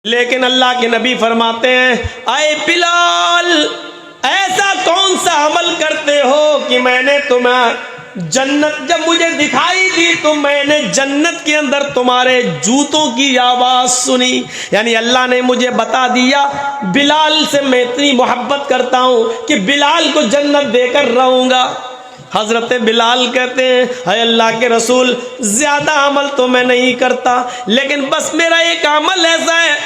لیکن اللہ کے نبی فرماتے ہیں اے بلال ایسا کون سا عمل کرتے ہو کہ میں نے تمہیں جنت جب مجھے دکھائی دی تو میں نے جنت کے اندر تمہارے جوتوں کی آواز سنی. یعنی اللہ نے مجھے بتا دیا بلال سے میں اتنی محبت کرتا ہوں کہ بلال کو جنت دے کر رہوں گا. حضرت بلال کہتے ہیں اے اللہ کے رسول زیادہ عمل تو میں نہیں کرتا لیکن بس میرا ایک عمل ایسا ہے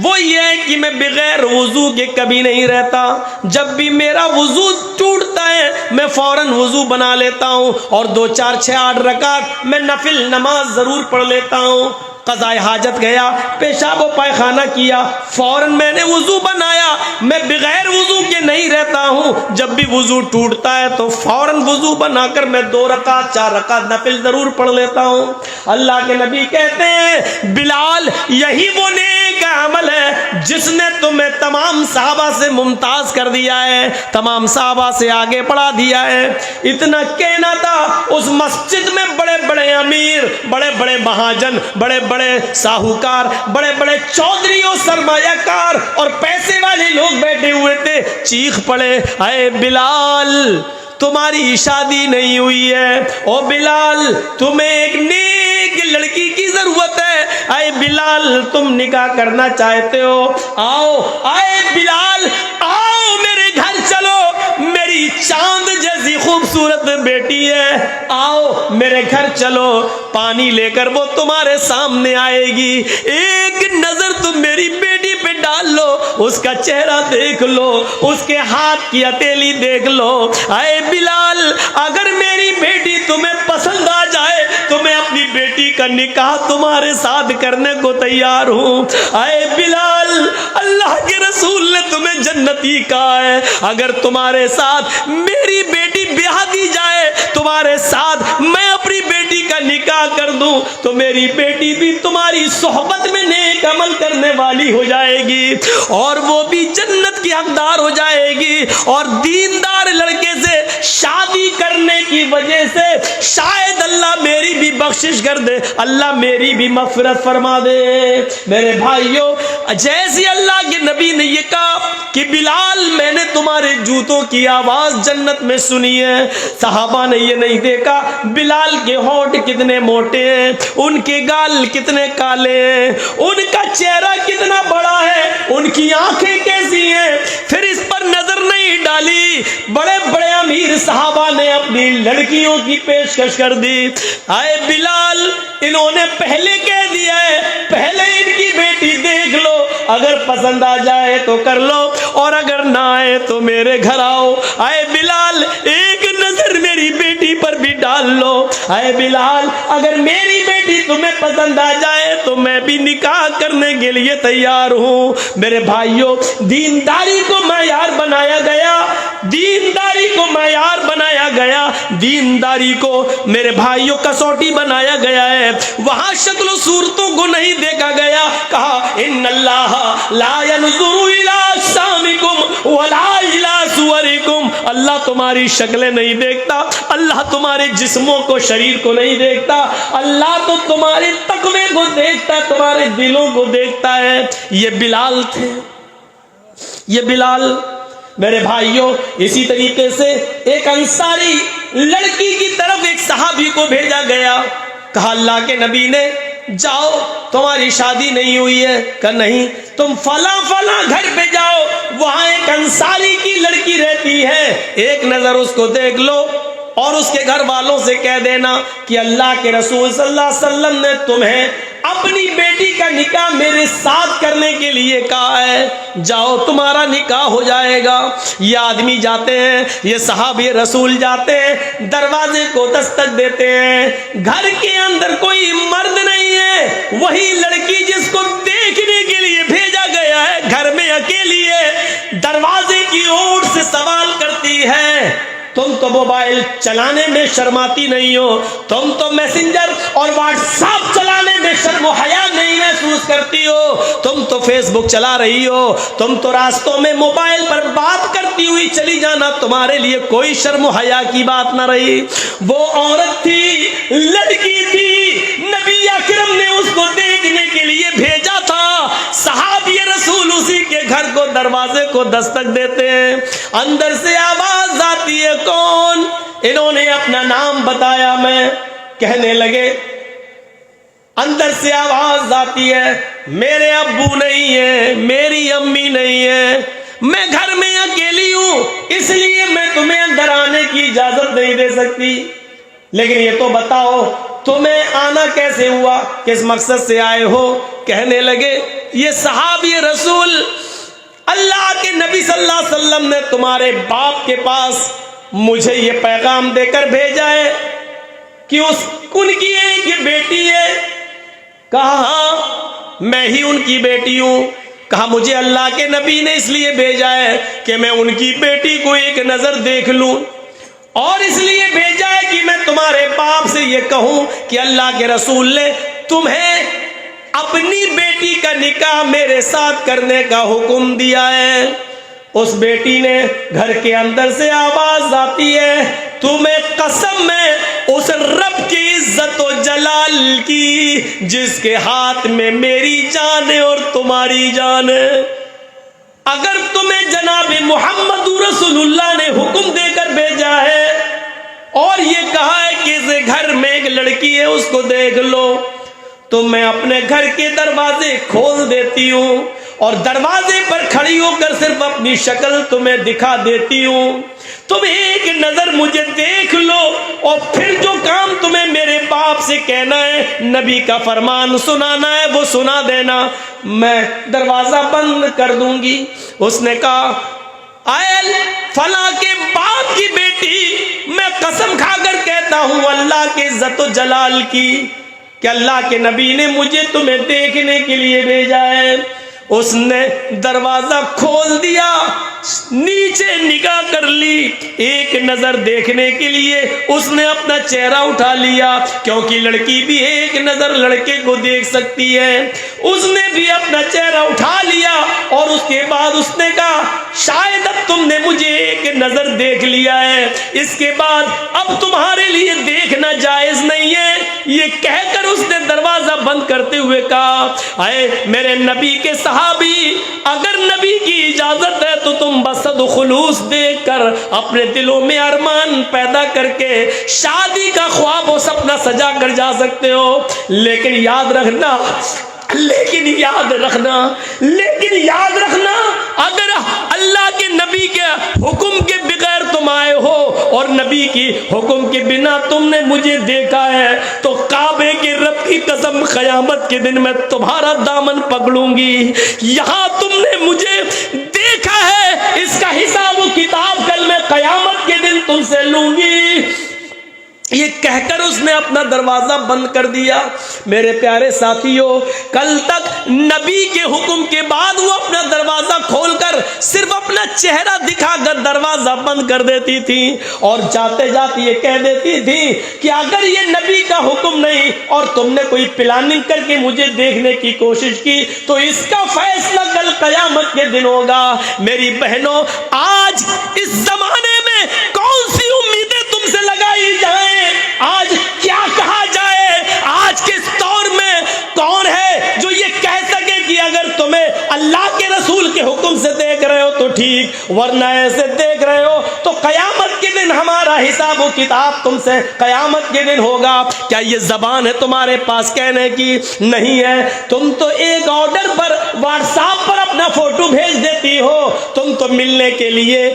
وہ یہ ہے کہ میں بغیر وضو کے کبھی نہیں رہتا. جب بھی میرا وضو ٹوٹتا ہے میں فوراً وضو بنا لیتا ہوں اور 2 4 6 8 رکعت میں نفل نماز ضرور پڑھ لیتا ہوں. قضاء حاجت گیا پیشاب و پائخانہ کیا فوراً میں نے وضو بنایا. میں بغیر وضو کے نہیں رہتا ہوں. جب بھی وضو ٹوٹتا ہے تو فوراً وضو بنا کر میں 2 رکعت 4 رکعت نفل ضرور پڑھ لیتا ہوں. اللہ کے نبی کہتے ہیں بلال یہی وہ نیک عمل ہے جس نے تمہیں تمام صحابہ سے ممتاز کر دیا ہے, تمام صحابہ سے آگے بڑھا دیا ہے. اتنا کہنا تھا اس مسجد میں بڑے بڑے امیر, بڑے بڑے مہاجن, بڑے بڑے ساہوکار, بڑے بڑے چودھری اور سرمایہ کار اور پیسے والے لوگ بیٹھے ہوئے تھے. چیخ پڑے اے بلال تمہاری شادی نہیں ہوئی ہے, او بلال تمہیں ایک نیک لڑکی کی ضرورت ہے, اے بلال تم نکاح کرنا چاہتے ہو, آؤ اے بلال آؤ میرے گھر چلو, میری چاند جیسی خوبصورت بیٹی ہے, آؤ میرے گھر چلو, پانی لے کر وہ تمہارے سامنے آئے گی, ایک نظر تم میری بیٹی پہ ڈال لو, اس کا چہرہ دیکھ لو, اس کے ہاتھ کی ہتھیلی دیکھ لو. اے بلال اگر میری بیٹی تمہیں پسند آ جائے تو میں اپنی بیٹی کا نکاح تمہارے ساتھ کرنے کو تیار ہوں. اے بلال اللہ کے رسول نے تمہیں جنتی کہا ہے, اگر تمہارے ساتھ میری بیٹی بیاہ دی جائے, تمہارے ساتھ میں اپنی بیٹی کا نکاح کر دوں تو میری بیٹی بھی تمہاری صحبت میں نیک عمل کرنے والی ہو جائے گی اور وہ بھی جنت کی حقدار ہو جائے گی, اور دیندار لڑکے سے شادی کرنے کی وجہ سے شاید اللہ میری بھی بخشش کر دے, اللہ میری بھی مغفرت فرما دے. میرے بھائیوں جیسے اللہ کے نبی نے یہ کہا کہ بلال میں نے تمہارے جوتوں کی آواز جنت میں سنی ہے, صحابہ نے یہ نہیں دیکھا بلال کے ہونٹ کتنے موٹے ہیں, ان کے گال کتنے کالے ہیں, ان کا چہرہ کتنا بڑا ہے, ان کی آنکھیں کیسی ہیں, پھر اس پر نظر نہیں ڈالی. بڑے بڑے امیر صحابہ نے اپنی لڑکیوں کی پیشکش کر دی. اے بلال انہوں نے پہلے کہہ دیا ہے پہلے ان کی بیٹی دیکھ لو, اگر پسند آ جائے تو کر لو اور اگر نہ آئے تو میرے گھر آؤ. اے بلال ایک نظر میری بیٹی پر بھی ڈال لو. اے بلال اگر میری بیٹی تمہیں پسند آ جائے تو میں بھی نکاح کرنے کے لیے تیار ہوں. میرے بھائیوں دینداری کو معیار بنایا گیا, دینداری کو معیار بنایا گیا, دینداری کو میرے بھائیوں کسوٹی بنایا گیا ہے. وہاں شکل و صورتوں کو نہیں دیکھا گیا, کہا ان اللہ لا ينظر الى اجسامکم ولا الى صورکم, اللہ تمہاری شکلیں نہیں دیکھتا, اللہ تمہارے جسموں کو شریر کو نہیں دیکھتا, اللہ تو تمہارے تقوی کو دیکھتا ہے, تمہارے دلوں کو دیکھتا ہے. یہ بلال تھے, یہ بلال. میرے بھائیوں اسی طریقے سے ایک انصاری لڑکی کی طرف ایک صحابی کو بھیجا گیا, کہا اللہ کے نبی نے جاؤ تمہاری شادی نہیں ہوئی ہے, کہ نہیں, تم فلاں فلاں گھر پہ جاؤ, وہاں ایک انصاری کی لڑکی رہتی ہے, ایک نظر اس کو دیکھ لو اور اس کے گھر والوں سے کہہ دینا کہ اللہ کے رسول صلی اللہ علیہ وسلم نے تمہیں اپنی بیٹی کا نکاح میرے ساتھ کرنے کے لیے کہا ہے, جاؤ تمہارا نکاح ہو جائے گا. یہ آدمی جاتے ہیں, یہ صحابی رسول جاتے ہیں, دروازے کو دستک دیتے ہیں, گھر کے اندر کوئی مرد نہیں ہے, وہی لڑکی جس کو دیکھنے کے لیے بھیجا گیا ہے گھر میں اکیلی ہے, دروازے کی اوٹ سے سوال کرتی ہے تم تو موبائل چلانے میں شرماتی نہیں ہو, تم تو میسنجر اور واٹس ایپ چلانے میں شرم و حیا نہیں محسوس کرتی ہو, تم تو فیس بک چلا رہی ہو, تم تو راستوں میں موبائل پر بات کرتی ہوئی چلی جانا تمہارے لیے کوئی شرم و حیا کی بات نہ رہی. وہ عورت تھی, لڑکی تھی, نبی اکرم نے اس کو دیکھنے کے لیے بھیجا تھا. صحابی گھر کو دروازے کو دستک دیتے ہیں. اندر سے آواز آتی ہے کون؟ انہوں نے اپنا نام بتایا. میں کہنے لگے اندر سے آواز آتی ہے میرے ابو نہیں ہے, میری امی نہیں ہے, میں گھر میں اکیلی ہوں, اس لیے میں تمہیں اندر آنے کی اجازت نہیں دے سکتی. لیکن یہ تو بتاؤ تمہیں آنا کیسے ہوا, کس مقصد سے آئے ہو؟ کہنے لگے یہ صحابی رسول اللہ کے نبی صلی اللہ علیہ وسلم نے تمہارے باپ کے پاس مجھے یہ پیغام دے کر بھیجا ہے کہ ان کی ایک بیٹی ہے. کہا ہاں میں ہی ان کی بیٹی ہوں. کہا مجھے اللہ کے نبی نے اس لیے بھیجا ہے کہ میں ان کی بیٹی کو ایک نظر دیکھ لوں, اور اس لیے بھیجا ہے کہ میں تمہارے باپ سے یہ کہوں کہ اللہ کے رسول نے تمہیں اپنی بیٹی کا نکاح میرے ساتھ کرنے کا حکم دیا ہے. اس بیٹی نے گھر کے اندر سے آواز آتی ہے تمہیں قسم ہے اس رب کی عزت و جلال کی جس کے ہاتھ میں میری جان ہے اور تمہاری جان ہے, اگر تمہیں جناب محمد رسول اللہ نے حکم دے کر بھیجا ہے اور یہ کہا ہے کہ اس گھر میں ایک لڑکی ہے اس کو دیکھ لو, تو میں اپنے گھر کے دروازے کھول دیتی ہوں اور دروازے پر کھڑی ہو کر صرف اپنی شکل تمہیں دکھا دیتی ہوں. تم ایک نظر مجھے دیکھ لو اور پھر جو کام تمہیں میرے باپ سے کہنا ہے, نبی کا فرمان سنانا ہے, وہ سنا دینا, میں دروازہ بند کر دوں گی. اس نے کہا آئل فلاں کے باپ کی بیٹی, میں قسم کھا کر کہتا ہوں اللہ کے عزت و جلال کی کہ اللہ کے نبی نے مجھے تمہیں دیکھنے کے لیے بھیجا ہے. اس نے دروازہ کھول دیا, نیچے نگاہ کر لی, ایک نظر دیکھنے کے لیے اس نے اپنا چہرہ اٹھا لیا, کیونکہ لڑکی بھی ایک نظر لڑکے کو دیکھ سکتی ہے. اس نے بھی اپنا چہرہ اٹھا لیا اور اس کے بعد اس نے کہا شاید اب تم نے مجھے ایک نظر دیکھ لیا ہے, اس کے بعد اب تمہارے لیے دیکھنا جائز نہیں ہے. یہ کہہ کر اس نے دروازہ بند کرتے ہوئے کہا اے میرے نبی کے صحابی, اگر نبی کی اجازت ہے تو تم بصد خلوص دیکھ کر اپنے دلوں میں ارمان پیدا کر کے شادی کا خواب و سپنا سجا کر جا سکتے ہو. لیکن یاد رکھنا اگر اللہ کے نبی کے حکم کے بغیر تم آئے ہو اور نبی کی حکم کے بنا تم نے مجھے دیکھا ہے تو کعبے کے رب کی قسم قیامت کے دن میں تمہارا دامن پکڑوں گی. یہاں تم نے مجھے دیکھا ہے, اس کا حساب و کتاب کل میں قیامت کے دن تم سے لوں گی. یہ کہہ کر اس نے اپنا دروازہ بند کر دیا. میرے پیارے ساتھیوں, کل تک نبی کے حکم کے بعد وہ اپنا دروازہ کھول کر صرف اپنا چہرہ دکھا کر دروازہ بند کر دیتی تھی اور جاتے جاتے یہ کہہ دیتی تھی کہ اگر یہ نبی کا حکم نہیں اور تم نے کوئی پلاننگ کر کے مجھے دیکھنے کی کوشش کی تو اس کا فیصلہ کل قیامت کے دن ہوگا. میری بہنوں, آج اس زمانے میں کون سی امیدیں تم سے لگائی جائیں, آج کیا کہا جائے, آج کے دور میں کون ہے جو یہ کہہ سکے کہ اگر تمہیں اللہ کے رسول کے حکم سے دیکھ رہے ہو تو ٹھیک, ورنہ ایسے دیکھ رہے ہو تو قیامت کے دن ہمارا حساب و کتاب تم سے قیامت کے دن ہوگا. کیا یہ زبان ہے تمہارے پاس کہنے کی؟ نہیں ہے. تم تو ایک آرڈر پر واٹس ایپ پر اپنا فوٹو بھیج دیتی ہو, تم تو ملنے کے لیے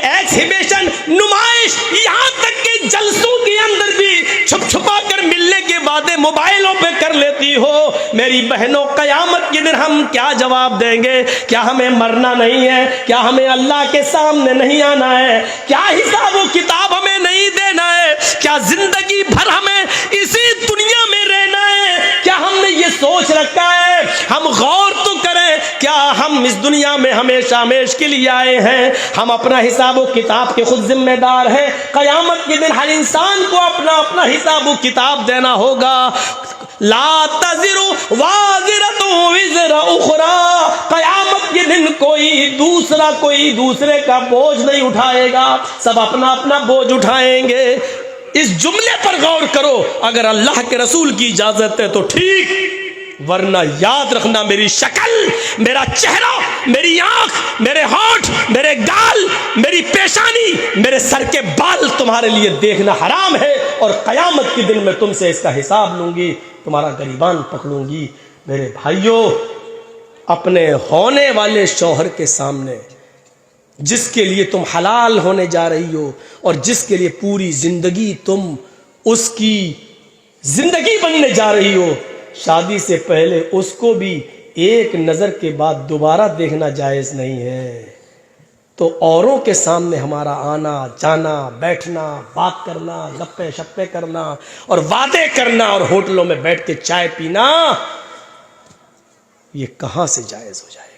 ایکسیبیشن, نمائش, یہاں تک کہ جلسوں کے اندر بھی چھپ چھپا کر ملنے کے وعدے موبائلوں پہ کر لیتی ہو. میری بہنوں, قیامت کے دن ہم کیا جواب دیں گے؟ کیا ہمیں مرنا نہیں ہے؟ کیا ہمیں اللہ کے سامنے نہیں آنا ہے؟ کیا حساب و کتاب ہمیں نہیں دینا ہے؟ کیا زندگی بھر ہمیں اسی دنیا میں رہنا ہے؟ کیا ہم نے یہ سوچ رکھا ہے؟ ہم غور تو کریں, کیا ہم اس دنیا میں ہمیشہ ہمیش کے لیے آئے ہیں؟ ہم اپنا حساب و کتاب کے خود ذمہ دار ہیں. قیامت کے دن ہر انسان کو اپنا حساب و کتاب دینا ہوگا. لا تزر وازرۃ وزر اخری, قیامت کے دن کوئی دوسرے کا بوجھ نہیں اٹھائے گا, سب اپنا اپنا بوجھ اٹھائیں گے. اس جملے پر غور کرو, اگر اللہ کے رسول کی اجازت ہے تو ٹھیک, ورنہ یاد رکھنا میری شکل، میرا چہرہ، میری آنکھ، میرے ہونٹ، میرے گال، میری پیشانی، میرے سر کے بال تمہارے لیے دیکھنا حرام ہے، اور قیامت کے دن میں تم سے اس کا حساب لوں گی، تمہارا گریبان پکڑوں گی۔ میرے بھائیوں، اپنے ہونے والے شوہر کے سامنے، جس کے لیے تم حلال ہونے جا رہی ہو اور جس کے لیے پوری زندگی تم اس کی زندگی بننے جا رہی ہو، شادی سے پہلے اس کو بھی ایک نظر کے بعد دوبارہ دیکھنا جائز نہیں ہے۔ تو اوروں کے سامنے ہمارا آنا جانا، بیٹھنا، بات کرنا، گپے شپے کرنا اور وعدے کرنا اور ہوٹلوں میں بیٹھ کے چائے پینا، یہ کہاں سے جائز ہو جائے؟